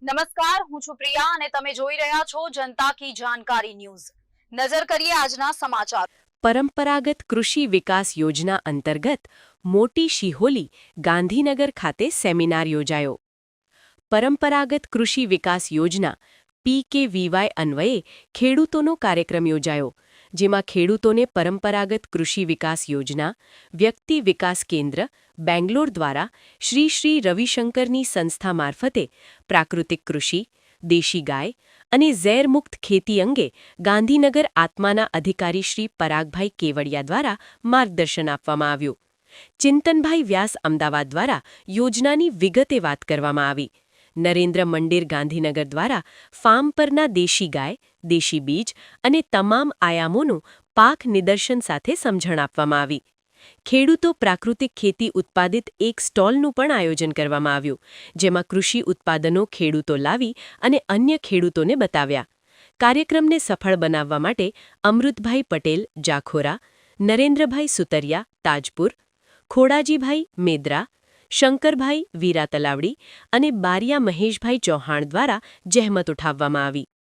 નમસ્કાર, હું છું પ્રિયા અને તમે જોઈ રહ્યા છો જનતા કી જાણકારી ન્યૂઝ। નજર કરીએ આજના સમાચાર। પરંપરાગત કૃષિ વિકાસ યોજના અંતર્ગત મોટી શિહોલી ગાંધીનગર ખાતે સેમિનાર યોજાયો। પરંપરાગત કૃષિ વિકાસ યોજના PKVY અન્વયે ખેડૂતોનો કાર્યક્રમ યોજાયો, જેમાં ખેડૂતોને પરંપરાગત કૃષિ વિકાસ યોજના વ્યક્તિ વિકાસ કેન્દ્ર બેંગ્લોર દ્વારા શ્રી રવિશંકરની સંસ્થા મારફતે પ્રાકૃતિક કૃષિ, દેશી ગાય અને ઝેરમુક્ત ખેતી અંગે ગાંધીનગર આત્માના અધિકારી શ્રી પરાગભાઈ કેવડિયા દ્વારા માર્ગદર્શન આપવામાં આવ્યું। ચિંતનભાઈ વ્યાસ અમદાવાદ દ્વારા યોજનાની વિગતે વાત કરવામાં આવી। નરેન્દ્ર મંદિર ગાંધીનગર દ્વારા ફાર્મ પરના દેશી ગાય, દેશી બીજ અને તમામ આયામોનું પાક નિદર્શન સાથે સમજણ આપવામાં આવી। ખેડૂતો પ્રાકૃતિક ખેતી ઉત્પાદિત એક સ્ટોલનું પણ આયોજન કરવામાં આવ્યું, જેમાં કૃષિ ઉત્પાદનો ખેડૂતો લાવી અને અન્ય ખેડૂતોને બતાવ્યા। કાર્યક્રમને સફળ બનાવવા માટે અમૃતભાઈ પટેલ જાખોરા, નરેન્દ્રભાઈ સુતરિયા તાજપુર, ખોડાજીભાઈ મેદ્રા, શંકરભાઈ વીરા તલાવડી અને બારિયા મહેશભાઈ ચૌહાણ દ્વારા જહેમત ઉઠાવવામાં આવી।